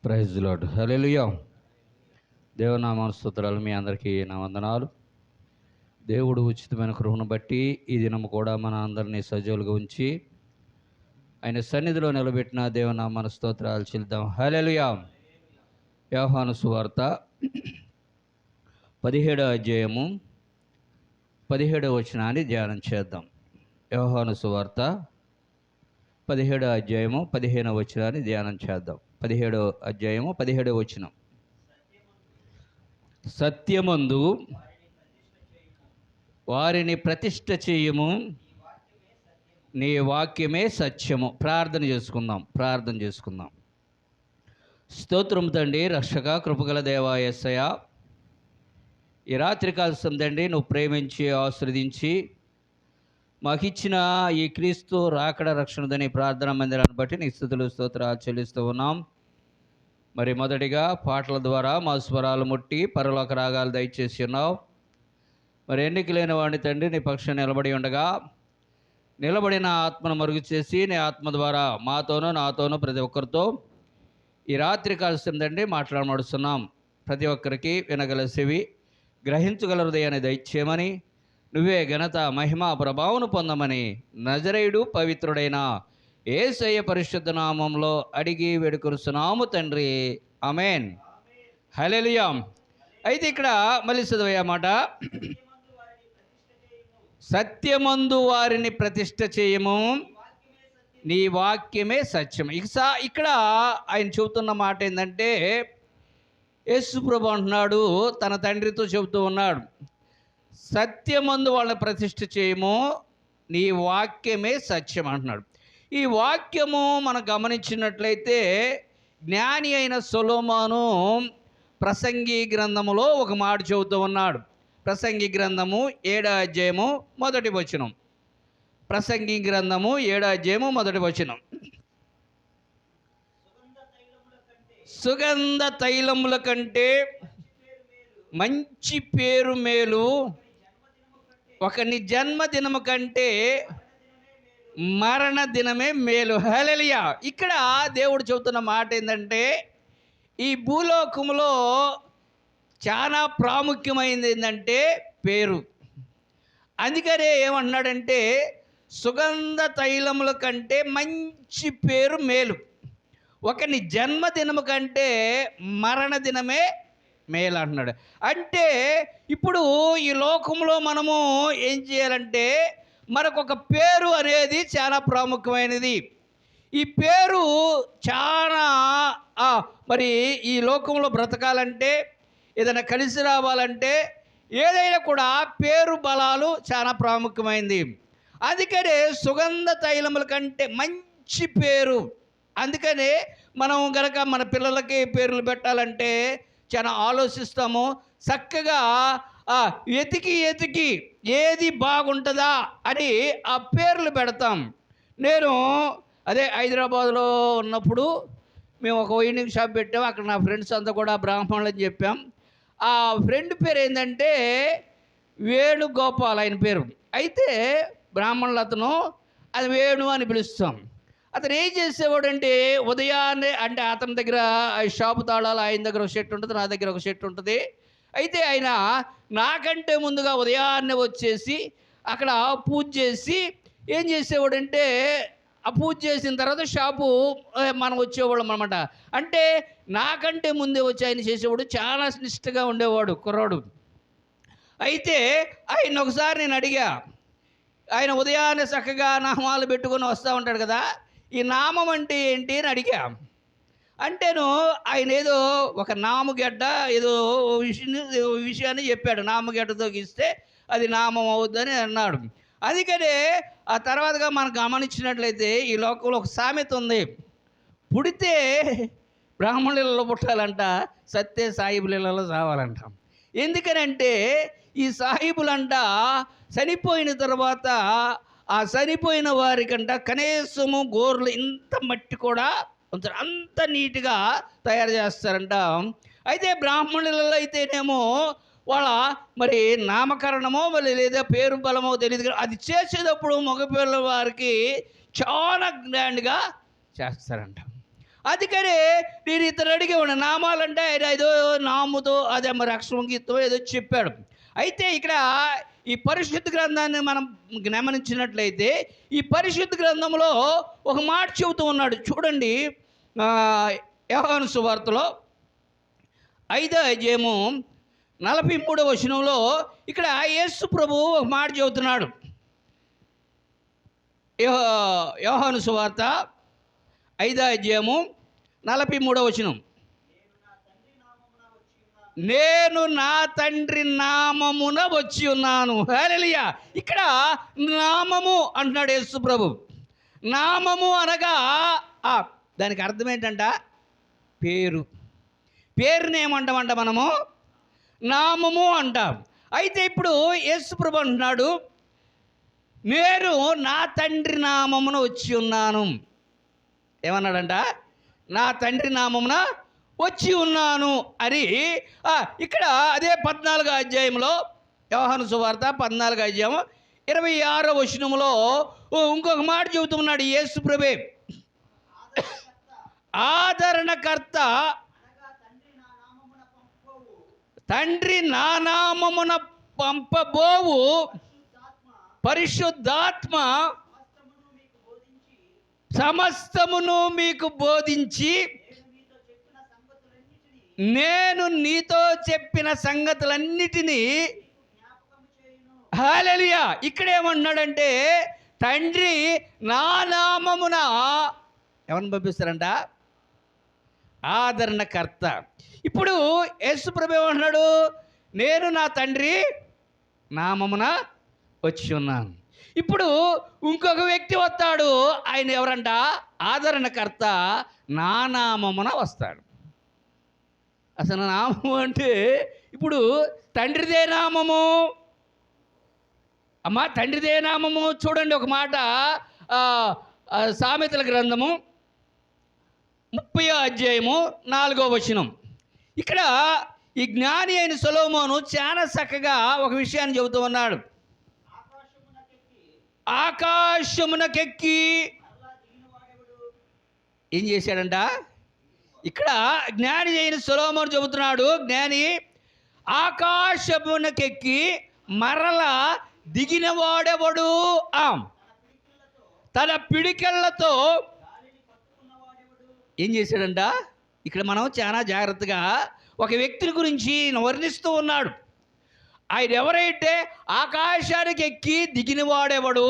Praise lord. హల్లెలూయా. దేవనామ స్తోత్రాలు. మీ అందరికీ నా వందనాలు. దేవుడు ఉచితమైన కృపను బట్టి ఈ దినం కూడా మన అందరినీ సజీవులుగా ఉంచి ఆయన సన్నిధిలో నిలబెట్టిన దేవనామ స్తోత్రాలు చెల్లిద్దాం. హల్లెలూయా. యోహాను సువార్త 17వ అధ్యాయము 17వ వచనాన్ని ధ్యానం చేద్దాం. యోహాను సువార్త 17వ అధ్యాయము 15వ వచనాన్ని ధ్యానం చేద్దాం. 17వ అధ్యాయము 17వ వచనం. సత్యమందు వారిని ప్రతిష్ఠ చేయము, నీ వాక్యమే సత్యము. ప్రార్థన చేసుకుందాం. స్తోత్రం తండ్రి, రక్షక, కృపగల దేవా యేసయ్య, ఈ రాత్రికాల తండ్రి నువ్వు ప్రేమించి ఆశీర్వదించి మాకిచ్చిన ఈ క్రీస్తు రాకడ రక్షణదని ప్రార్థన మందిరాన్ని బట్టి నీ స్తుతులు స్తోత్రాలు చెల్లిస్తూ ఉన్నాం. మరి మొదటిగా పాటల ద్వారా మా స్వరాలు ముట్టి పరలోక రాగాలు దయచేసి ఉన్నావు. మరి ఎన్నిక లేని వాడిని తండ్రి నీ పక్షం నిలబడి ఉండగా నిలబడిన ఆత్మను మరుగు చేసి నీ ఆత్మ ద్వారా మాతోనూ నాతోనూ ప్రతి ఒక్కరితో ఈ రాత్రి కాల్సిన తండ్రి మాట్లాడమడుస్తున్నాం. ప్రతి ఒక్కరికి వినగల చెవి, గ్రహించగల హృదయాన్ని దయచేయమని, నువ్వే ఘనత మహిమ ప్రభావం పొందమని నజరేయుడు పవిత్రుడైన యేసయ్య పరిశుద్ధ నామంలో అడిగి వేడుకొనుచున్నాము తండ్రి. ఆమేన్. హల్లెలూయా. అయితే ఇక్కడ మళ్ళీ చదివే మాట, సత్యమందు వారిని ప్రతిష్ఠ చేయము, నీ వాక్యమే సత్యం. ఇక్కడ ఆయన చెబుతున్న మాట ఏంటంటే, యేసు ప్రభు అంటున్నాడు, తన తండ్రితో చెబుతూ ఉన్నాడు, సత్యమందు వాళ్ళని ప్రతిష్ఠ చేయము, నీ వాక్యమే సత్యం అంటున్నాడు. ఈ వాక్యము మనం గమనించినట్లయితే జ్ఞాని అయిన సొలొమోను ప్రసంగి గ్రంథములో ఒక మాట చెబుతూ ఉన్నాడు. ప్రసంగి గ్రంథము 7వ అధ్యాయము 1వ వచనం. ప్రసంగి గ్రంథము 7వ అధ్యాయము 1వ వచనం. సుగంధ తైలముల కంటే మంచి పేరు మేలు, ఒకని జన్మదినము కంటే మరణ దినమే మేలు. హల్లెలూయా. ఇక్కడ దేవుడు చెబుతున్న మాట ఏంటంటే, ఈ భూలోకములో చాలా ప్రాముఖ్యమైనది ఏంటంటే పేరు. అందుకనే ఏమంటున్నాడంటే, సుగంధ తైలముల కంటే మంచి పేరు మేలు, ఒకని జన్మదినము కంటే మరణ దినమే మేలు అంటున్నాడు. అంటే ఇప్పుడు ఈ లోకంలో మనము ఏం చేయాలంటే, మనకొక పేరు అనేది చాలా ప్రాముఖ్యమైనది. ఈ పేరు చాలా మరి ఈ లోకంలో బ్రతకాలంటే, ఏదైనా కలిసి రావాలంటే, ఏదైనా కూడా పేరు బలాలు చాలా ప్రాముఖ్యమైనది. అందుకనే సుగంధ తైలముల కంటే మంచి పేరు. అందుకనే మనం గనక మన పిల్లలకి పేర్లు పెట్టాలంటే చాలా ఆలోచిస్తాము. చక్కగా ఎతికి ఏది బాగుంటుందా అని ఆ పేర్లు పెడతాం. నేను అదే హైదరాబాద్లో ఉన్నప్పుడు మేము ఒక వైండింగ్ షాప్ పెట్టాము. అక్కడ నా ఫ్రెండ్స్ అంతా కూడా బ్రాహ్మణులు అని చెప్పాం. ఆ ఫ్రెండ్ పేరు ఏంటంటే వేణుగోపాల్ ఆయన పేరు. అయితే బ్రాహ్మణులు అతను, అది వేణు అని పిలుస్తాం. అతను ఏం చేసేవాడంటే, ఉదయాన్నే అంటే అతని దగ్గర షాపు తాళాలు, ఆయన దగ్గర ఒక షర్ట్ ఉంటుంది, నా దగ్గర ఒక షర్ట్ ఉంటుంది. అయితే ఆయన నాకంటే ముందుగా ఉదయాన్నే వచ్చేసి అక్కడ పూజ చేసి ఏం చేసేవాడంటే, ఆ పూజ చేసిన తర్వాత షాపు మనం వచ్చేవాళ్ళం అనమాట. అంటే నాకంటే ముందే వచ్చి ఆయన చేసేవాడు. చాలా నిష్ఠగా ఉండేవాడు కుర్రాడు. అయితే ఆయన ఒకసారి నేను అడిగా, ఆయన ఉదయాన్నే చక్కగా నామాలు పెట్టుకొని వస్తూ ఉంటాడు కదా, ఈ నామం అంటే ఏంటి అని అడిగా. అంటేను ఆయన ఏదో ఒక నామగడ్డ ఏదో విషయాన్ని చెప్పాడు. నామగడ్డతో గీస్తే అది నామం అవుద్దని అన్నాడు. అందుకనే ఆ తర్వాతగా మనం గమనించినట్లయితే ఈ లోకంలో ఒక సామెత ఉంది, పుడితే బ్రాహ్మణులలో పుట్టాలంట, సత్య సాయిబులలో చావాలంట. ఎందుకనంటే ఈ సాయిబులంట చనిపోయిన తర్వాత ఆ చనిపోయిన వారికంట కనీసము గోర్లు ఇంత మట్టి కూడా అంత నీట్గా తయారు చేస్తారంట. అయితే బ్రాహ్మణులలో అయితేనేమో వాళ్ళ మరి నామకరణమో మరి లేదా పేరు బలమో తెలియదు, అది చేసేటప్పుడు మగపిల్లల వారికి చాలా గ్రాండ్గా చేస్తారంట. అందుకనే నేను ఇతను అడిగి ఉన్న నామాలంటే ఆయన ఏదో నాముతో అదే మరి అక్షరంకితో ఏదో చెప్పాడు. అయితే ఇక్కడ ఈ పరిశుద్ధ గ్రంథాన్ని మనం గమనించినట్లయితే ఈ పరిశుద్ధ గ్రంథంలో ఒక మాట చెబుతూ ఉన్నాడు. చూడండి, యోహాను సువార్తలో 5వ అధ్యాయము 43వ వచనంలో ఇక్కడ యేసు ప్రభువు ఒక మాట చెబుతున్నాడు. యోహాను సువార్త 5వ అధ్యాయము 43వ వచనం, నేను నా తండ్రి నామమున వచ్చి ఉన్నాను. హల్లెలూయా. ఇక్కడ నామము అంటున్నాడు యేసు ప్రభు. నామము అనగా దానికి అర్థం ఏంటంట? పేరు. పేరుని ఏమంటామంట మనము? నామము అంటాం. అయితే ఇప్పుడు యేసు ప్రభు అంటున్నాడు, నేను నా తండ్రి నామమున వచ్చి ఉన్నాను. ఏమన్నాడంట? నా తండ్రి నామమున వచ్చి ఉన్నాను అని. ఇక్కడ అదే 14వ అధ్యాయంలో యోహాను సువార్త 14వ అధ్యాయం 26వ వచనంలో ఇంకొక మాట చెబుతున్నాడు యేసు ప్రభువే. ఆదరణకర్త, తండ్రి నా నామమున పంపబోవు పరిశుద్ధాత్మ సమస్తమును మీకు బోధించి నేను నీతో చెప్పిన సంగతులన్నిటినీ. హల్లెలూయా. ఇక్కడ ఏమన్నాడంటే తండ్రి నా నామమున ఎవరిని పంపిస్తారంట? ఆదరణకర్త. ఇప్పుడు యేసు ప్రభు ఏమంటున్నాడు? నేను నా తండ్రి నామమున వచ్చి ఉన్నాను. ఇప్పుడు ఇంకొక వ్యక్తి వస్తాడు. ఆయన ఎవరంట? ఆదరణకర్త నా నామమున వస్తాడు. అసలు నామము అంటే ఇప్పుడు తండ్రిదే నామము. అమ్మా, తండ్రిదే నామము. చూడండి ఒక మాట, సామెతల గ్రంథము 30వ అధ్యాయము 4వ వచనం. ఇక్కడ ఈ జ్ఞాని అయిన సొలొమోను చాలా చక్కగా ఒక విషయాన్ని చెబుతూ ఉన్నాడు. ఆకాశమునకెక్కి ఏం చేశాడంట? ఇక్కడ జ్ఞాని అయిన సొలొమోను చెబుతున్నాడు, జ్ఞాని ఆకాశమునకెక్కి మరల దిగిన వాడెవడు? తన పిడికెళ్లతో ఏం చేశాడంట? ఇక్కడ మనం చాలా జాగ్రత్తగా ఒక వ్యక్తిని గురించి వర్ణిస్తూ ఉన్నాడు. ఆయన ఎవరైతే ఆకాశానికి ఎక్కి దిగిన వాడెవడు?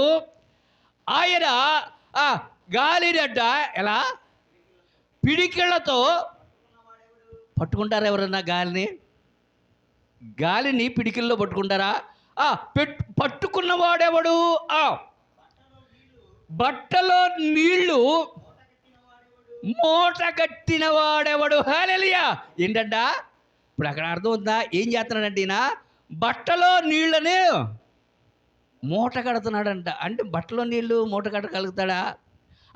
ఆయన గాలినడ్డ ఎలా పిడికిళ్లతో పట్టుకుంటారా? ఎవరన్నా గాలిని పిడికిల్లో పట్టుకుంటారా? పట్టుకున్నవాడెవడు? బట్టలో నీళ్లు మూట కట్టిన వాడెవడు? హల్లెలూయా. ఏంటంట? ఇప్పుడు అక్కడ అర్థం అవుతుందా? ఏం చేస్తున్నాడంటే ఈయన బట్టలో నీళ్ళని మూట కడుతున్నాడంట. అంటే బట్టలో నీళ్లు మూట కట్టగలుగుతాడా?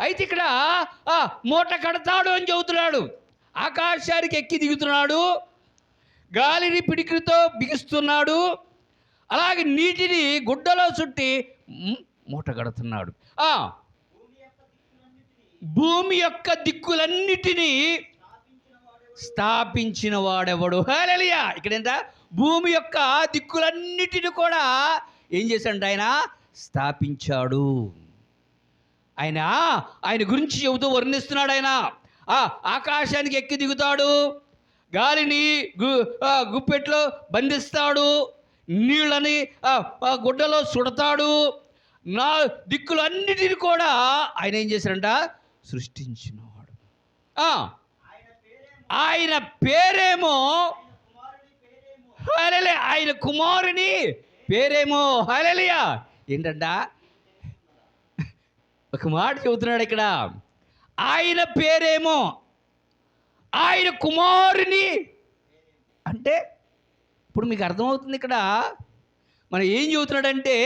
అయితే ఇక్కడ మూట కడతాడు అని చెబుతున్నాడు. ఆకాశానికి ఎక్కి దిగుతున్నాడు, గాలిని పిడికితో బిగిస్తున్నాడు, అలాగే నీటిని గుడ్డలో చుట్టి మూట కడుతున్నాడు. భూమి యొక్క దిక్కులన్నిటినీ స్థాపించిన వాడెవడు? హల్లెలూయా. ఇక్కడ ఏంట? భూమి యొక్క దిక్కులన్నిటిని కూడా ఏం చేశాడు? ఆయన స్థాపించాడు. ఆయన గురించి చెబుతూ వర్ణిస్తున్నాడు. ఆయన ఆకాశానికి ఎక్కి దిగుతాడు, గాలిని గుప్పెట్లో బంధిస్తాడు, నీళ్ళని గుడ్డలో సుడతాడు. నా దిక్కులన్నిటిని కూడా ఆయన ఏం చేశాడంట? సృష్టించినవాడు. ఆయన పేరేమో హల్లెలూయా. ఆయన కుమారుని పేరేమో హల్లెలూయా. ఏంటంట? ఒక మాట చెబుతున్నాడు ఇక్కడ. ఆయన పేరేమో ఆయన కుమారుని అంటే ఇప్పుడు మీకు అర్థమవుతుంది. ఇక్కడ మనం ఏం చెబుతున్నాడంటే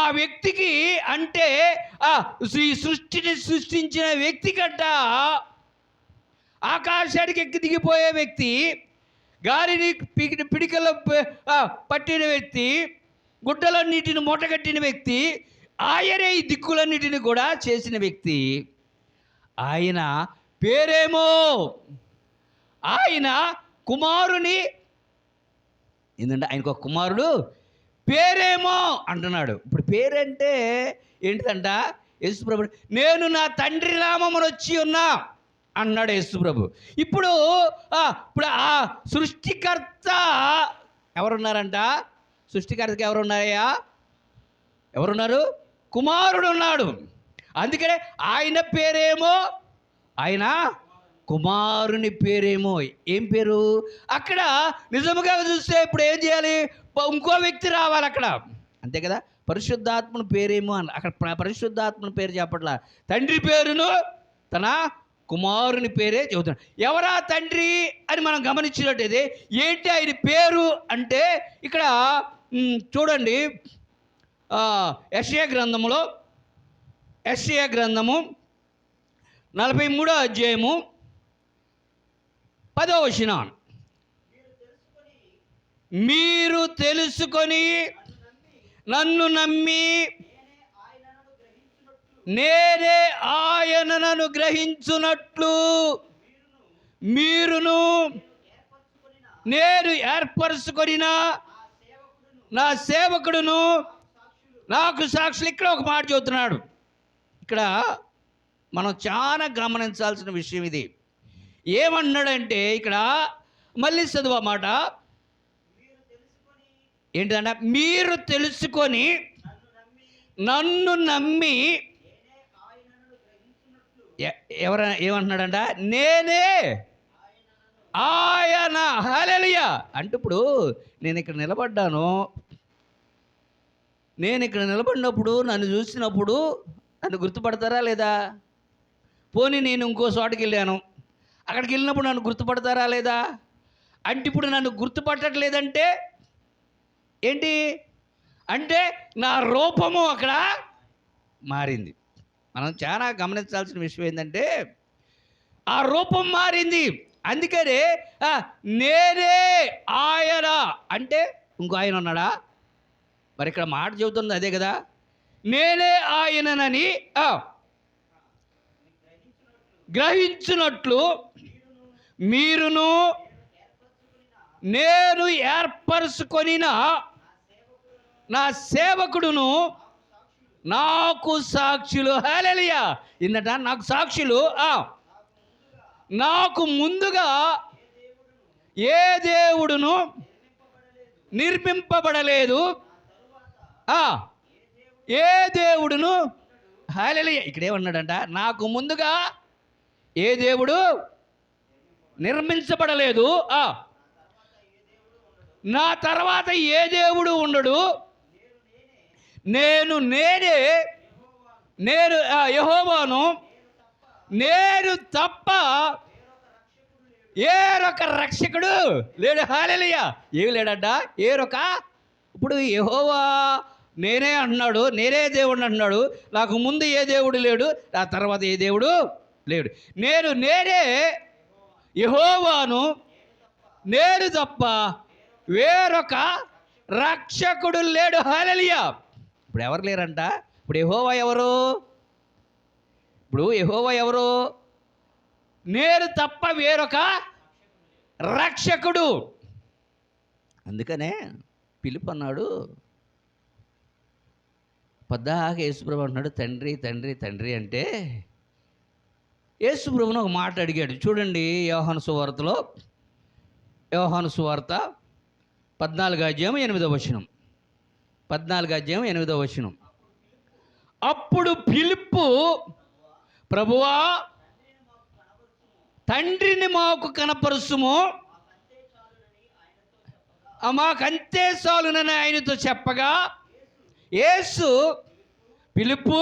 ఆ వ్యక్తికి అంటే ఈ సృష్టిని సృష్టించిన వ్యక్తి కంట, ఆకాశానికి ఎక్కి దిగిపోయే వ్యక్తి, గాలిని పిడికల్లో పట్టిన వ్యక్తి, గుడ్డలన్నిటిని మూటగట్టిన వ్యక్తి, ఆయనే ఈ దిక్కులన్నిటిని కూడా చేసిన వ్యక్తి. ఆయన పేరేమో. ఆయన కుమారుని ఏంటంటే ఆయనకు ఒక కుమారుడు పేరేమో అంటున్నాడు. ఇప్పుడు పేరంటే ఏంటిదంట? యేసుప్రభు నేను నా తండ్రి నామమున వచ్చి ఉన్నా అన్నాడు యేసుప్రభు. ఇప్పుడు ఇప్పుడు ఆ సృష్టికర్త ఎవరున్నారంట? సృష్టికర్తకి ఎవరున్నారయ్యా? ఎవరున్నారు? కుమారుడు ఉన్నాడు. అందుకనే ఆయన పేరేమో, ఆయన కుమారుని పేరేమో. ఏం పేరు? అక్కడ నిజముగా చూస్తే ఇప్పుడు ఏం చేయాలి? ఇంకో వ్యక్తి రావాలి అక్కడ, అంతే కదా. పరిశుద్ధాత్మని పేరేమో అని అక్కడ పరిశుద్ధాత్మని పేరు చెప్పట్లా, తండ్రి పేరును తన కుమారుని పేరే చెబుతున్నాడు. ఎవరా తండ్రి అని మనం గమనించినట్టయితే ఏంటి ఆయన పేరు అంటే ఇక్కడ చూడండి, యెషయా గ్రంథము 43వ అధ్యాయము 10వ వచనం. మీరు తెలుసుకొని నన్ను నమ్మి నేనే ఆయనను గ్రహించున్నట్లు మీరును నేను ఏర్పరచుకొనిన నా సేవకుడును నాకు సాక్షులు. ఇక్కడ ఒక మాట చెబుతున్నాడు. ఇక్కడ మనం చాలా గమనించాల్సిన విషయం ఇది. ఏమన్నాడంటే ఇక్కడ మళ్ళీ చదువు మాట ఏంటంటే, మీరు తెలుసుకొని నన్ను నమ్మి ఏమంటున్నాడంట? నేనే ఆయన. హల్లెలూయా. అంటే ఇప్పుడు నేను ఇక్కడ నిలబడినప్పుడు నన్ను చూసినప్పుడు నన్ను గుర్తుపడతారా లేదా? పోనీ నేను ఇంకో చోటకి వెళ్ళాను, అక్కడికి వెళ్ళినప్పుడు నన్ను గుర్తుపడతారా లేదా? అంటే ఇప్పుడు నన్ను గుర్తుపట్టట్లేదంటే ఏంటి అంటే నా రూపము అక్కడ మారింది. మనం చాలా గమనించాల్సిన విషయం ఏంటంటే ఆ రూపం మారింది. అందుకనే నేనే ఆయన అంటే ఇంకో ఆయన ఉన్నాడా? మరి ఇక్కడ మాట చెబుతుంది అదే కదా, నేనే ఆయననని గ్రహించినట్లు మీరును నేను ఏర్పరచుకొనిన నా సేవకుడును నాకు సాక్షులు. హల్లెలూయా. ఇందట నాకు సాక్షులు. నాకు ముందుగా ఏ దేవుడును నిర్మింపబడలేదు, ఏ దేవుడును. హల్లెలూయా. ఇక్కడేమన్నాడంట? నాకు ముందుగా ఏ దేవుడు నిర్మించబడలేదు, నా తర్వాత ఏ దేవుడు ఉండడు, నేనే యెహోవాను, నేను తప్ప ఏరొక రక్షకుడు లేడు. హల్లెలూయా. ఏమి లేడట? ఏరొక. ఇప్పుడు యెహోవా నేనే అంటున్నాడు, నేనే దేవుడు అంటున్నాడు. నాకు ముందు ఏ దేవుడు లేడు, నా తర్వాత ఏ దేవుడు లేడు. నేనే యెహోవాను, నేను తప్ప వేరొక రక్షకుడు లేడు. హల్లెలూయా. ఇప్పుడు ఎవరు లేరంట? ఇప్పుడు యెహోవా ఎవరు? నేను తప్ప వేరొక రక్షకుడు. అందుకనే పిలుపు అన్నాడు. పద్దాక యేసుప్రభు అంటున్నాడు తండ్రి తండ్రి తండ్రి అంటే యేసుప్రభుని ఒక మాట అడిగాడు. చూడండి, యోహాను సువార్త 14వ అధ్యాయం 8వ వచనం. 14వ అధ్యాయం 8వ వచనం. అప్పుడు ఫిలిప్పు, ప్రభువా తండ్రిని మాకు కనపరుచుము, మాకంతే చాలునని ఆయనతో చెప్పగా యేసు, ఫిలిప్పు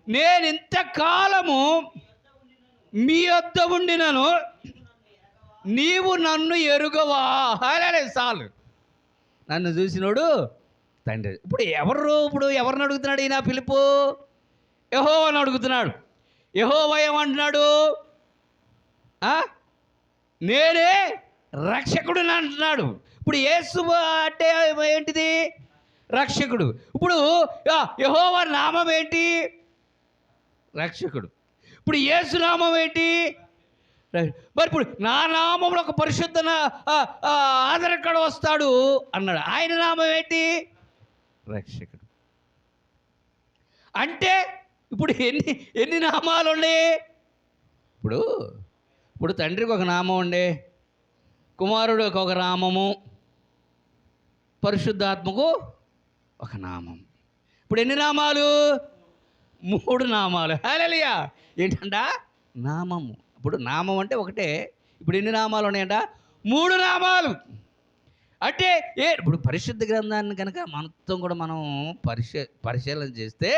నేను ఇంతకాలము మీ వద్ద ఉండినను నీవు నన్ను ఎరుగవా? హల్లెలూయా. చాలు, నన్ను చూసినోడు తండ్రి. ఇప్పుడు ఎవరిని అడుగుతున్నాడు ఈయన? ఫిలిప్పు యెహోవాను అడుగుతున్నాడు. యెహోవా ఏమంటున్నాడు? నేనే రక్షకుడిని అంటున్నాడు. ఇప్పుడు యేసు అంటే ఏంటిది? రక్షకుడు. ఇప్పుడు యెహోవా నామం ఏంటి? రక్షకుడు. ఇప్పుడు యేసు నామం ఏంటి? మరి ఇప్పుడు నా నామంలో ఒక పరిశుద్ధ ఆదరణకడ వస్తాడు అన్నాడు. ఆయన నామం ఏంటి? రక్షకుడు. అంటే ఇప్పుడు ఎన్ని నామాలు ఉన్నాయి? ఇప్పుడు తండ్రికి ఒక నామం ఉండే, కుమారుడికి ఒక నామము, పరిశుద్ధాత్మకు ఒక నామం. ఇప్పుడు ఎన్ని నామాలు? 3 నామాలు. హల్లెలూయా. ఏంటంట? నామము. ఇప్పుడు నామం అంటే ఒకటే. ఇప్పుడు ఎన్ని నామాలు ఉన్నాయంట? 3 నామాలు. అంటే ఇప్పుడు పరిశుద్ధ గ్రంథాన్ని కనుక మొత్తం కూడా మనం పరిశీలన చేస్తే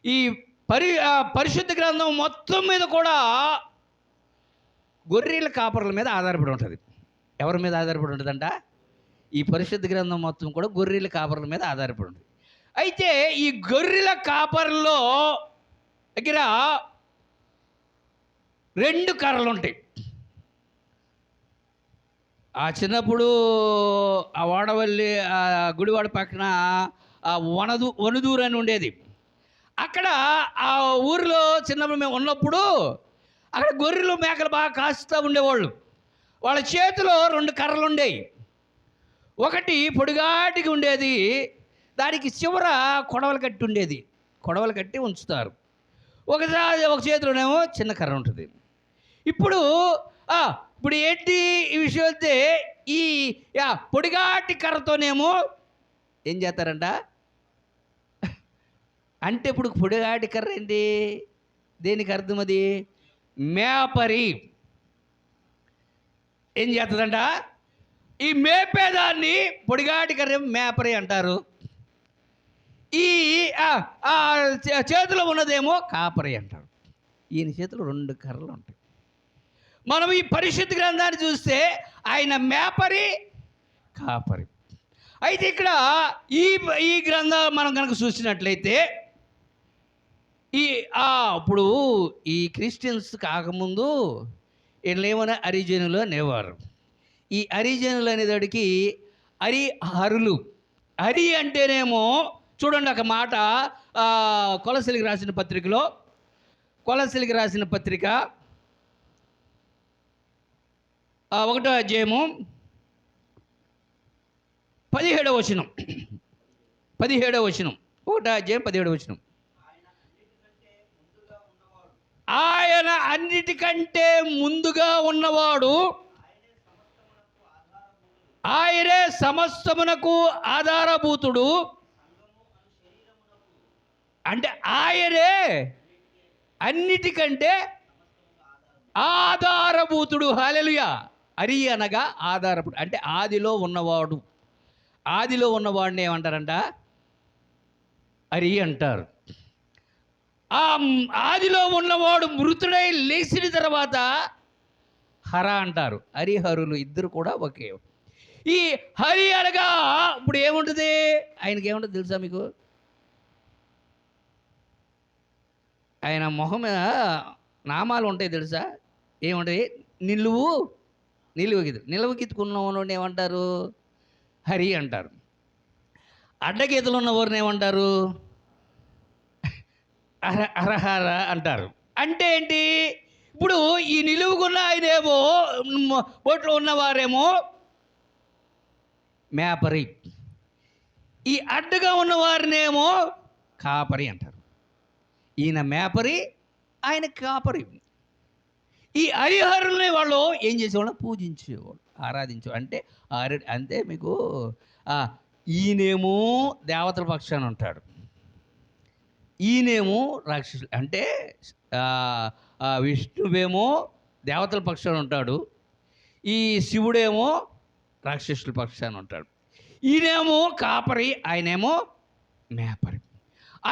ఈ పరిశుద్ధ గ్రంథం మొత్తం మీద కూడా గొర్రెల కాపర్ల మీద ఆధారపడి ఉంటుంది. ఎవరి మీద ఆధారపడి ఉంటుందంట? ఈ పరిశుద్ధ గ్రంథం మొత్తం కూడా గొర్రెల కాపర్ల మీద ఆధారపడి ఉంటుంది. అయితే ఈ గొర్రెల కాపర్లో దగ్గర 2 కర్రలు ఉంటాయి. ఆ చిన్నప్పుడు ఆ వాడవల్లి గుడివాడ పక్కన ఆ వనదూరు అని ఉండేది. అక్కడ ఆ ఊరిలో చిన్నప్పుడు మేము ఉన్నప్పుడు అక్కడ గొర్రెలు మేకలు బాగా కాస్తూ ఉండేవాళ్ళు. వాళ్ళ చేతిలో 2 కర్రలు ఉండేవి. ఒకటి పొడిగాటికి ఉండేది, దానికి చివర కొడవలు కట్టి ఉండేది. కొడవలు కట్టి ఉంచుతారు. ఒక చేతిలోనేమో చిన్న కర్ర ఉంటుంది. ఇప్పుడు ఏంటి ఈ విషయం అయితే, ఈ పొడిగాటి కర్రతోనేమో ఏం చేస్తారంట అంటే, ఇప్పుడు పొడిగాటి కర్ర ఏంటి? దేనికి అర్థం? అది మేపరి. ఏం చేస్తుందంట? ఈ మేపేదాన్ని పొడిగాటి కర్ర మేపరి అంటారు. ఈ చేతిలో ఉన్నదేమో కాపరి అంటారు. ఈయన చేతిలో 2 కర్రలు ఉంటాయి. మనం ఈ పరిశుద్ధ గ్రంథాన్ని చూస్తే ఆయన మేపరి, కాపరి. అయితే ఇక్కడ ఈ గ్రంథం మనం కనుక చూసినట్లయితే ఇప్పుడు ఈ క్రిస్టియన్స్ కాకముందు వీళ్ళేమన్నా హరిజనులు అనేవారు. ఈ హరిజనులు అనేదానికి హరిహరులు. హరి అంటేనేమో చూడండి, ఒక మాట కొలసీలకు రాసిన పత్రికలో, కొలసీలకు రాసిన పత్రిక 1వ అధ్యాయము 17వ వచనం. 17వ వచనం. 1వ అధ్యాయం 17వ వచనం. ఆయన అన్నిటికంటే ముందుగా ఉన్నవాడు, ఆయనే సమస్తమునకు ఆధారభూతుడు. అంటే ఆయనే అన్నిటికంటే ఆధారభూతుడు. హల్లెలూయా. హరి అనగా ఆధారభూతుడు, అంటే ఆదిలో ఉన్నవాడు. ఆదిలో ఉన్నవాడిని ఏమంటారంట? హరి అంటారు. ఆ ఆదిలో ఉన్నవాడు మృతుడై లేచిన తర్వాత హర అంటారు. హరిహరులు ఇద్దరు కూడా ఒకే. ఈ హరి అనగా ఇప్పుడు ఏముంటుంది? ఆయనకి ఏముంటుంది తెలుసా మీకు? ఆయన మొహం మీద నామాలు ఉంటాయి తెలుసా? ఏముంటాయి? నిలువుగీతుకున్నవాడిని ఏమంటారు? హరి అంటారు. అడ్డగీతలు ఉన్నవారిని ఏమంటారు? హరహర అంటారు. అంటే ఏంటి? ఇప్పుడు ఈ నిలువుకున్న ఆయనేమో, బొట్లో ఉన్నవారేమో మేపరి, ఈ అడ్డుగా ఉన్నవారినేమో కాపరి అంటారు. ఈయన మేపరి, ఆయన కాపరి. ఈ హరిహరుల్ని వాళ్ళు ఏం చేసేవాళ్ళు? పూజించేవాళ్ళు, ఆరాధించేవాళ్ళు. అంటే మీకు ఈయనేమో దేవతల పక్షాన ఉంటాడు, ఈయనేమో రాక్షసులు. అంటే విష్ణువేమో దేవతల పక్షాన ఉంటాడు, ఈ శివుడేమో రాక్షసుల పక్షాన ఉంటాడు. ఈయనేమో కాపరి, ఆయనేమో మేపరి.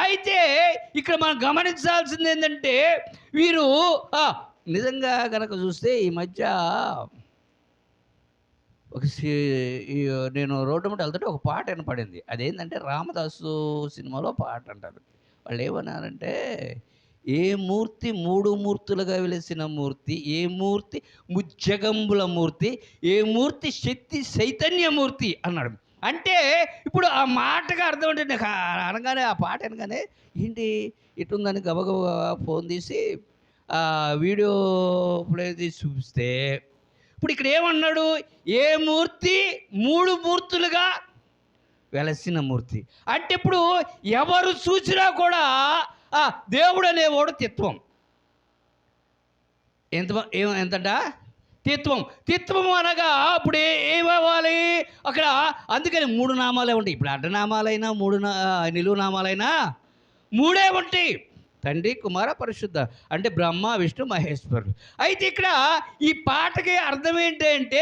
అయితే ఇక్కడ మనం గమనించాల్సింది ఏంటంటే, వీరు నిజంగా కనుక చూస్తే ఈ మధ్య నేను రోడ్డు మీద వెళ్తుంటే ఒక పాట వినపడింది. అదేంటంటే రామదాసు సినిమాలో పాట అంటారు. వాళ్ళు ఏమన్నారంటే, ఏ మూర్తి 3 మూర్తులుగా వెలిసిన మూర్తి, ఏ మూర్తి ముజ్జగంబుల మూర్తి, ఏ మూర్తి శక్తి చైతన్యమూర్తి అన్నాడు. అంటే ఇప్పుడు ఆ మాటగా అర్థం అంటే నాకు అనగానే ఆ పాట అనగానే ఏంటి ఇటుందని గబగబా ఫోన్ తీసి వీడియో ప్లే తీసి చూపిస్తే ఇప్పుడు ఇక్కడ ఏమన్నాడు, ఏ మూర్తి 3 మూర్తులుగా వెలసిన మూర్తి. అంటే ఇప్పుడు ఎవరు చూసినా కూడా దేవుడు అనేవాడు తిత్వం. ఎంతట తిత్వం అనగా ఇప్పుడు ఏమవ్వాలి అక్కడ. అందుకని 3 నామాలే ఉంటాయి. ఇప్పుడు అడ్డనామాలైనా నిలువు నామాలైనా 3 ఉంటాయి, తండ్రి కుమార పరిశుద్ధ, అంటే బ్రహ్మ విష్ణు మహేశ్వరుడు. అయితే ఇక్కడ ఈ పాటకి అర్థం ఏంటి అంటే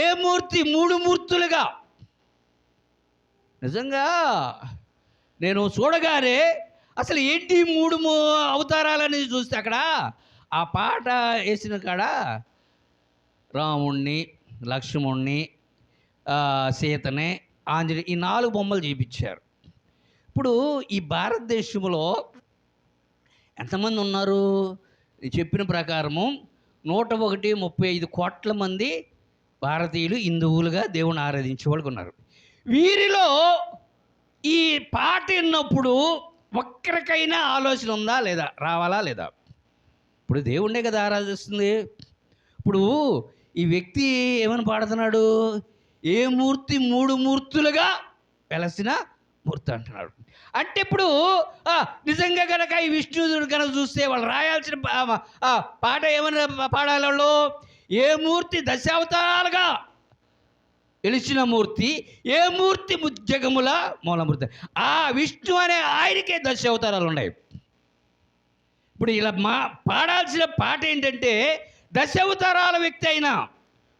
ఏ మూర్తి 3 మూర్తులుగా. నిజంగా నేను చూడగానే అసలు ఏంటి 3 అవతారాలనేది చూస్తే అక్కడ ఆ పాట వేసిన కాడ రాముణ్ణి, లక్ష్మణుణ్ణి, సీతని, ఆంజనేయ, ఈ 4 బొమ్మలు చూపించారు. ఇప్పుడు ఈ భారతదేశంలో ఎంతమంది ఉన్నారు? చెప్పిన ప్రకారము 135 కోట్ల మంది భారతీయులు హిందువులుగా దేవుని ఆరాధించే వాళ్ళు ఉన్నారు. వీరిలో ఈ పాట విన్నప్పుడు ఒక్కరికైనా ఆలోచన ఉందా లేదా, రావాలా లేదా? ఇప్పుడు దేవుణ్ణే కదా ఆరాధిస్తుంది. ఇప్పుడు ఈ వ్యక్తి ఏమని పాడుతున్నాడు, ఏ మూర్తి 3 మూర్తులుగా వెలసిన మూర్తి అంటున్నాడు. అంటే ఇప్పుడు నిజంగా కనుక ఈ విష్ణువుడు కనుక చూస్తే వాళ్ళు రాయాల్సిన పాట ఏమని పాడాలి వాళ్ళు, ఏ మూర్తి దశావతారాలుగా వెలిసిన మూర్తి, ఏ మూర్తి ముజ్జగముల మూలమూర్తి. ఆ విష్ణు అనే ఆయనకే 10 అవతారాలు ఉన్నాయి. ఇప్పుడు ఇలా పాడాల్సిన పాట ఏంటంటే 10 అవతారాల వ్యక్తి అయినా.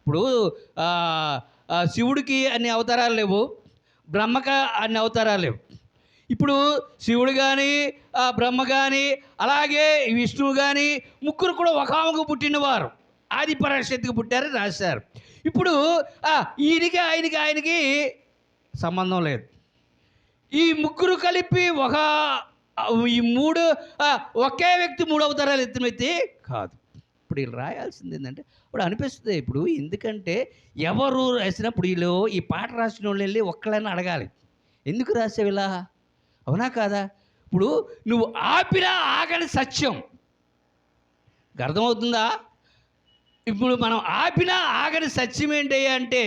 ఇప్పుడు శివుడికి అన్ని అవతారాలు లేవు, బ్రహ్మక అన్ని అవతారాలు లేవు. ఇప్పుడు శివుడు కానీ బ్రహ్మ కానీ అలాగే విష్ణువు కానీ ముగ్గురు కూడా ఒకాముకు పుట్టినవారు, ఆది పరాశక్తికి పుట్టారు రాశారు. ఇప్పుడు ఆయనకి సంబంధం లేదు. ఈ ముగ్గురు కలిపి ఈ 3 ఒకే వ్యక్తి 3 అవతారాలు ఎత్తిన వ్యక్తి కాదు. ఇప్పుడు వీళ్ళు రాయాల్సింది ఏంటంటే ఇప్పుడు అనిపిస్తుంది. ఇప్పుడు ఎందుకంటే ఎవరు రాసినప్పుడు వీళ్ళు ఈ పాట రాసిన వాళ్ళు వెళ్ళి ఒక్కళ్ళని అడగాలి, ఎందుకు రాసావు ఇలా, అవునా కాదా? ఇప్పుడు నువ్వు ఆపినా ఆగని సత్యం అర్థమవుతుందా? ఇప్పుడు మనం ఆపినా ఆగని సత్యం ఏంటి అంటే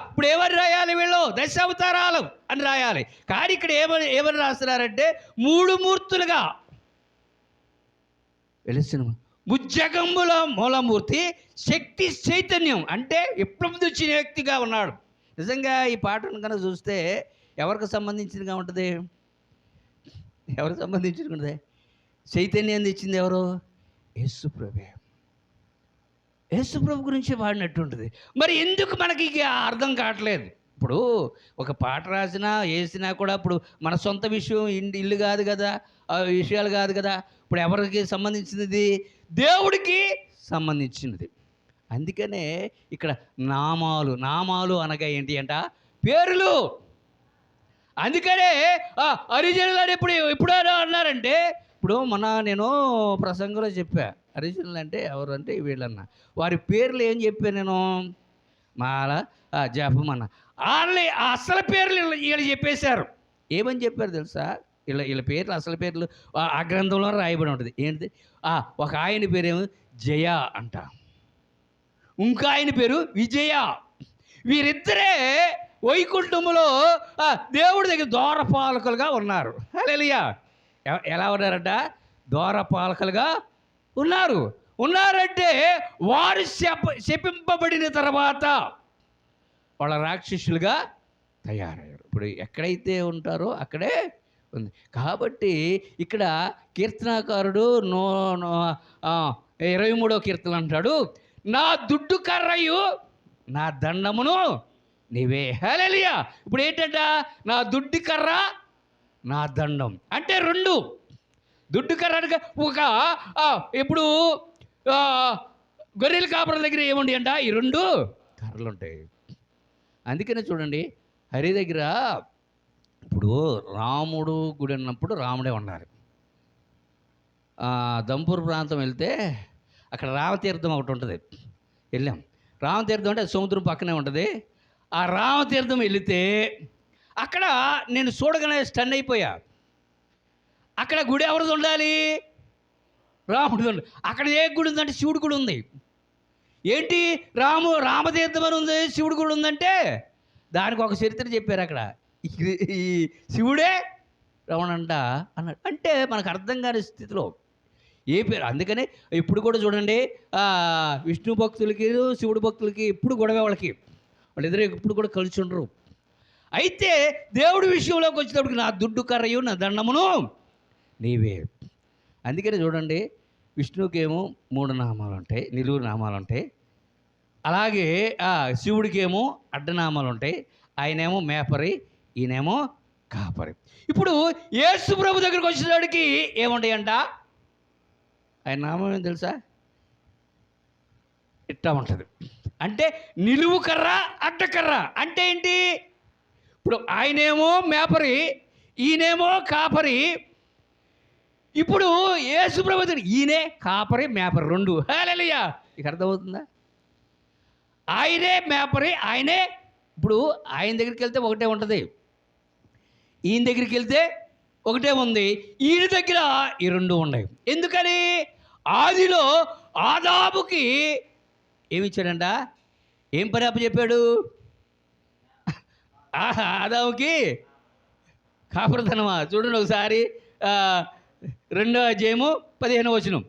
ఇప్పుడు ఎవరు రాయాలి, వీళ్ళు 10 అవతారాలు అని రాయాలి. కానీ ఇక్కడ ఏమని రాస్తున్నారంటే 3 మూర్తులుగా వెలిసిన ముజ్జగంబుల మూలమూర్తి, శక్తి చైతన్యం, అంటే ఎప్పుడు వచ్చిన వ్యక్తిగా ఉన్నాడు. నిజంగా ఈ పాటను కనుక చూస్తే ఎవరికి సంబంధించిందిగా ఉంటుంది, ఎవరికి సంబంధించింది ఉంటుంది? చైతన్యాన్ని ఇచ్చింది ఎవరు? యేసుప్రభే. యేసుప్రభు గురించి పాడినట్టు ఉంటుంది. మరి ఎందుకు మనకి అర్థం కావట్లేదు? ఇప్పుడు ఒక పాట రాసినా వేసినా కూడా ఇప్పుడు మన సొంత విషయం, ఇల్లు కాదు కదా, ఆ విషయాలు కాదు కదా. ఇప్పుడు ఎవరికి సంబంధించినది? దేవుడికి సంబంధించినది. అందుకనే ఇక్కడ నామాలు అనగా ఏంటి అంట, పేర్లు. అందుకనే అరిజినల్ అని ఎప్పుడు అన్నారంటే, ఇప్పుడు నేను ప్రసంగంలో చెప్పా, అరిజినల్ అంటే ఎవరు అంటే వీళ్ళన్న, వారి పేర్లు ఏం చెప్పా నేను, మాల జపమన్న, వాళ్ళ అసలు పేర్లు వీళ్ళు చెప్పేశారు. ఏమని చెప్పారు తెలుసా? వీళ్ళ పేర్లు, అసలు పేర్లు ఆ గ్రంథంలో రాయబడి ఉంటుంది. ఏంటి? ఒక ఆయన పేరేమో జయ అంట, ఇంకా ఆయన పేరు విజయ. వీరిద్దరే వైకుంఠములో దేవుడి దగ్గర ద్వారపాలకులుగా ఉన్నారు. హల్లెలూయా. ఎలా ఉన్నారంట? ద్వారపాలకులుగా ఉన్నారంటే వారు శపింపబడిన తర్వాత వాళ్ళ రాక్షసులుగా తయారయ్యారు. ఇప్పుడు ఎక్కడైతే ఉంటారో అక్కడే ఉంది. కాబట్టి ఇక్కడ కీర్తనాకారుడు 23వ కీర్తన అంటాడు, నా దుడ్డు కర్రయు నా దండమును నీవే. హల్లెలూయా. ఇప్పుడు ఏంటంట? నా దుడ్డు కర్ర నా దండం అంటే 2. దుడ్డు కర్ర ఒక ఇప్పుడు గొర్రెల కాపురం దగ్గర ఏముండి అంట, ఈ 2 కర్రలు ఉంటాయి. అందుకనే చూడండి, హరి దగ్గర ఇప్పుడు రాముడు గుడి అన్నప్పుడు రాముడే ఉండాలి. దంపూర్ ప్రాంతం వెళ్తే అక్కడ రామతీర్థం ఒకటి ఉంటుంది, వెళ్ళాం. రామతీర్థం అంటే సముద్రం పక్కనే ఉంటుంది. ఆ రామతీర్థం వెళితే అక్కడ నేను చూడగానే స్టన్ అయిపోయా. అక్కడ గుడి ఎవరిది ఉండాలి? రాముడిది ఉండాలి. అక్కడ ఏ గుడి ఉందంటే శివుడి గుడి ఉంది. ఏంటి రామతీర్థం అని ఉంది, శివుడి గుడి ఉందంటే దానికి ఒక చరిత్ర చెప్పారు అక్కడ. ఈ శివుడే రావణంట అన్నాడు. అంటే మనకు అర్థం కాని స్థితిలో ఏ పేరు. అందుకనే ఇప్పుడు కూడా చూడండి, విష్ణు భక్తులకి శివుడు భక్తులకి ఎప్పుడు గొడవ, వాళ్ళిద్దరు ఎప్పుడు కూడా కలిసి ఉండరు. అయితే దేవుడి విషయంలోకి వచ్చేటప్పటికి నా దుడ్డు కర్రయు నా దండమును నీవే. అందుకని చూడండి, విష్ణువుకేమో 3 నామాలు ఉంటాయి, నిలువు నామాలు ఉంటాయి. అలాగే శివుడికేమో అడ్డనామాలు ఉంటాయి. ఆయనేమో మేపరి, ఈయనేమో కాపరి. ఇప్పుడు యేసు ప్రభు దగ్గరికి వచ్చేటప్పటికి ఏముంటాయంట? ఆయన నామం ఏం తెలుసా? ఇట్టా ఉంటుంది. అంటే నిలువు కర్ర, అడ్డకర్ర. అంటే ఏంటి? ఇప్పుడు ఆయనేమో మేపరి, ఈయనేమో కాపరి. ఇప్పుడు యేసు ప్రభు ఈయనే కాపరి, మేపరి, 2. హల్లెలూయా! ఇక అర్థమవుతుందా? ఆయనే మేపరి, ఆయనే. ఇప్పుడు ఆయన దగ్గరికి వెళ్తే ఒకటే ఉంటుంది, ఈయన దగ్గరికి వెళ్తే ఒకటే ఉంది, ఈయన దగ్గర ఈ 2 ఉన్నాయి. ఎందుకని? ఆదిలో ఆదాముకి ఏమిచ్చాడంట? ఏం పని అప్పచెప్పాడు? ఆదాముకి కాపురతనమా? చూడండి ఒకసారి 2వ అధ్యాయము 15వ వచనం.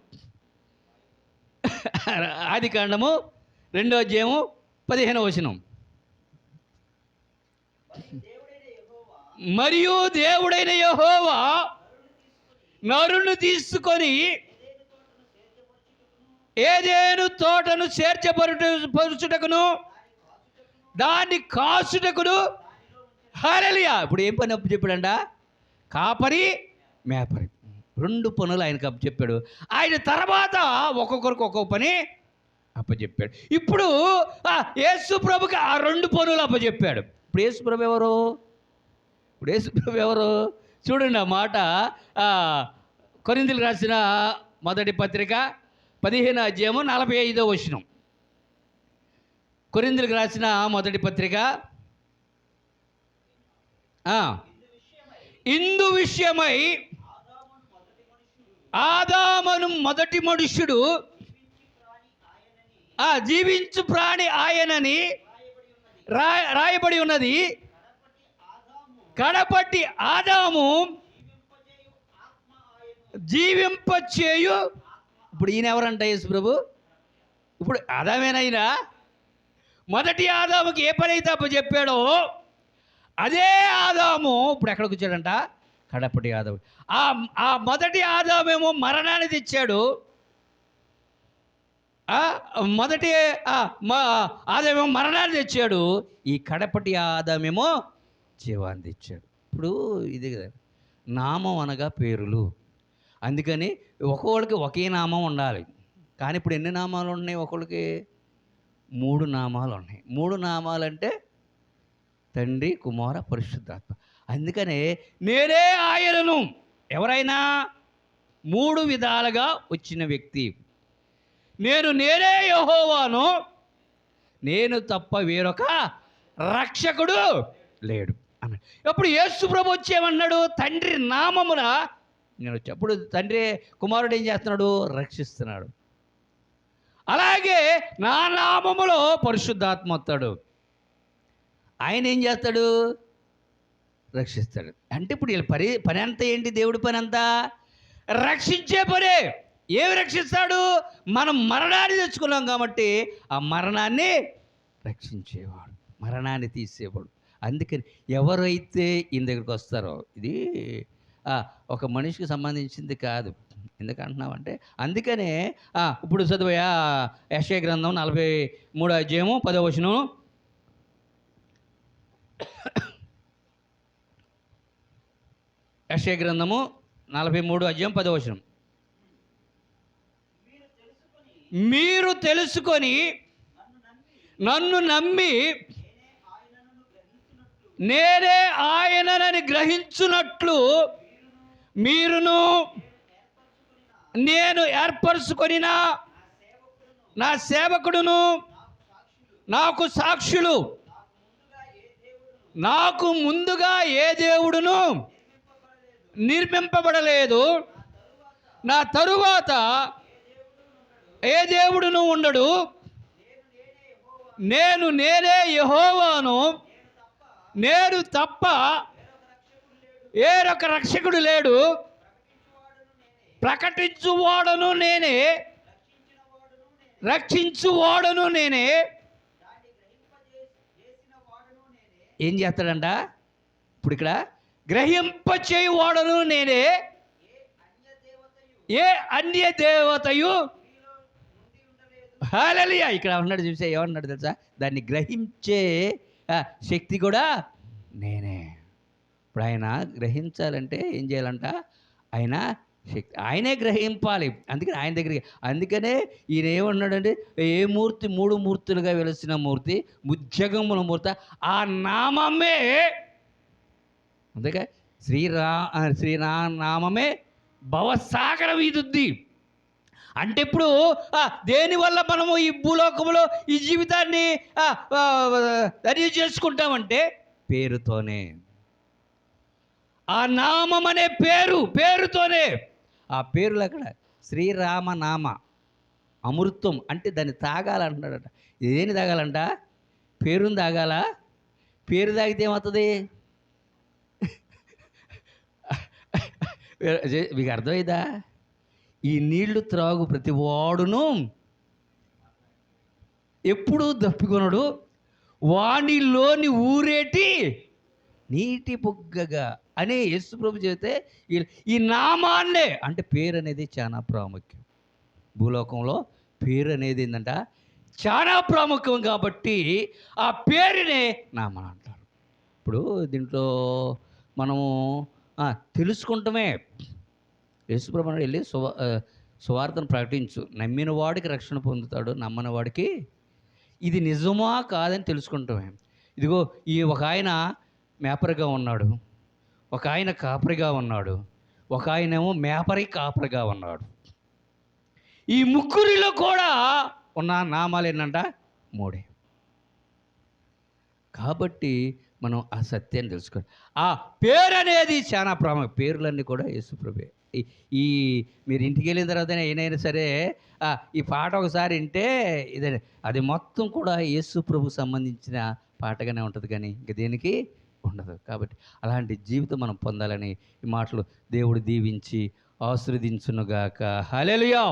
ఆది కాండము 2వ అధ్యాయము 15వ వచనం. మరియు దేవుడైన యెహోవా నరుని తీసుకొని ఏదెను తోటను చేర్చపరుచుటకును దాన్ని కాచుటకును. హల్లెలూయా! ఇప్పుడు ఏం పని అప్పు చెప్పాడంట? కాపరి, మేపరి, 2 పనులు ఆయనకు అప్పు చెప్పాడు. ఆయన తర్వాత ఒక్కొక్కరికి ఒక్కొక్క పని అప్పచెప్పాడు. ఇప్పుడు యేసు ప్రభుకి ఆ 2 పనులు అప్పచెప్పాడు. ఇప్పుడు యేసు ప్రభు ఎవరు? చూడండి ఆ మాట. కొరింథీయులకు రాసిన మొదటి పత్రిక 15వ అధ్యాయము 45వ వచనం. కొరింథీయులకు రాసిన మొదటి పత్రిక. ఇందు విషయమై ఆదామును మొదటి మనుష్యుడు జీవించు ప్రాణి ఆయనని రాయబడి ఉన్నది. కడపటి ఆదాము జీవింపచేయు. ఇప్పుడు ఈయన ఎవరంట? యేసు ప్రభు. ఇప్పుడు ఆదామేనైనా మొదటి ఆదాముకి ఏ పని అయితే అప్పుడు చెప్పాడో అదే ఆదాము ఇప్పుడు ఎక్కడికి వచ్చాడంట? కడపటి ఆదాము. ఆ మొదటి ఆదామేమో మరణాన్ని తెచ్చాడు. మొదటి ఆదామేమో మరణాన్ని తెచ్చాడు. ఈ కడపటి ఆదామేమో జీవాన్ని తెచ్చాడు. ఇప్పుడు ఇది కదా నామం అనగా పేరులు. అందుకని ఒక్కొక్కడికి ఒకే నామం ఉండాలి. కానీ ఇప్పుడు ఎన్ని నామాలు ఉన్నాయి? ఒకళ్ళకి 3 నామాలు ఉన్నాయి. 3 నామాలు అంటే తండ్రి, కుమార, పరిశుద్ధాత్మ. అందుకనే నేనే ఆయనను. ఎవరైనా 3 విధాలుగా వచ్చిన వ్యక్తి. నేనే యెహోవాను, నేను తప్ప వేరొక రక్షకుడు లేడు అన్నాడు. అప్పుడు యేసు ప్రభు వచ్చేమన్నాడు? తండ్రి నామమున నేను వచ్చి. అప్పుడు తండ్రి కుమారుడు ఏం చేస్తున్నాడు? రక్షిస్తున్నాడు. అలాగే నా నామములో పరిశుద్ధాత్మ వస్తాడు. ఆయన ఏం చేస్తాడు? రక్షిస్తాడు. అంటే ఇప్పుడు వీళ్ళ పని అంతా ఏంటి? దేవుడి పని అంతా రక్షించే పనే. ఏమి రక్షిస్తాడు? మనం మరణాన్ని తెచ్చుకున్నాం కాబట్టి ఆ మరణాన్ని రక్షించేవాడు, మరణాన్ని తీసేవాడు. అందుకని ఎవరైతే ఈయన దగ్గరికి వస్తారో, ఇది ఒక మనిషికి సంబంధించింది కాదు. ఎందుకంటున్నామంటే అందుకనే ఇప్పుడు చదివా యెషయా గ్రంథం 43వ అధ్యాయము 10వ వచనం. యెషయా గ్రంథము 43వ అధ్యాయం 10వ వచనం. మీరు తెలుసుకొని నన్ను నమ్మి నేనే ఆయనని గ్రహించున్నట్లు మీరును నేను ఏర్పరచుకొని నా సేవకుడును నాకు సాక్షులు నాకు ముందుగా ఏ దేవుడును నిర్మింపబడలేదు, నా తరువాత ఏ దేవుడును ఉండడు, నేనే యెహోవాను, నేను తప్ప ఏరొక రక్షకుడు లేడు, ప్రకటించువాడను నేనే, రక్షించువాడను నేనే. ఏం చేస్తాడంట ఇప్పుడు ఇక్కడ? గ్రహింపచేయువాడను నేనే, ఏ అన్య దేవతయు. హల్లెలూయా. ఇక్కడ ఉన్నాడు చూసే, ఏమన్నాడు తెలుసా? దాన్ని గ్రహించే శక్తి కూడా నేనే. ఇప్పుడు ఆయన గ్రహించాలంటే ఏం చేయాలంట? ఆయన శక్తి, ఆయనే గ్రహింపాలి. అందుకని ఆయన దగ్గరికి, అందుకనే ఈయన ఏమన్నాడంటే, ఏ మూర్తి 3 మూర్తులుగా వెలిసిన మూర్తి, ముజ్జగముల మూర్తి, ఆ నామమే, అందుకే శ్రీనామమే భవసాగరం ఈదుద్ది. అంటే ఇప్పుడు దేనివల్ల మనము ఈ భూలోకంలో ఈ జీవితాన్ని ధన్యం చేసుకుంటామంటే పేరుతోనే. ఆ నామం అనే పేరుతోనే. ఆ పేరులో అక్కడ శ్రీరామనామ అమృతం అంటే దాన్ని తాగాలంటున్నాడట. ఇదేని తాగాలంట? పేరుని తాగాల. పేరు తాగితే ఏమవుతుంది? మీకు అర్థమైందా? ఈ నీళ్లు త్రాగు ప్రతి వాడును ఎప్పుడూ దప్పికొనడు, వాణిలోని ఊరేటి నీటి బుగ్గగా అనే యేసు ప్రభు చెబితే, ఈ నామాన్నే, అంటే పేరు అనేది చాలా ప్రాముఖ్యం. భూలోకంలో పేరు అనేది ఏంటంట చాలా ప్రాముఖ్యం. కాబట్టి ఆ పేరునే నామం అంటారు. ఇప్పుడు దీంట్లో మనము తెలుసుకుంటమే. యేసు ప్రభు వెళ్ళి సువార్తను ప్రకటించు, నమ్మిన వాడికి రక్షణ పొందుతాడు, నమ్మని వాడికి. ఇది నిజమా కాదని తెలుసుకుంటామే. ఇదిగో ఈ ఒక ఆయన మేపరిగా ఉన్నాడు, ఒక ఆయన కాపరిగా ఉన్నాడు, ఒక ఆయనేమో మేపరి కాపరిగా ఉన్నాడు. ఈ ముగ్గురిలో కూడా ఉన్న నామాలు ఏంటంట? 3. కాబట్టి మనం ఆ సత్యాన్ని తెలుసుకోవాలి. ఆ పేరు అనేది చాలా ప్రాముఖ్యం. పేర్లన్నీ కూడా యేసుప్రభువే. ఈ మీరు ఇంటికి వెళ్ళిన తర్వాత ఏదైనా సరే ఈ పాట ఒకసారి వింటే ఇదే, అది మొత్తం కూడా యేసుప్రభు సంబంధించిన పాటగానే ఉంటుంది, కానీ ఇంక దేనికి ఉండదు. కాబట్టి అలాంటి జీవితం మనం పొందాలని ఈ మాటలు దేవుడు దీవించి ఆశీర్వదించునుగాక. హల్లెలూయా.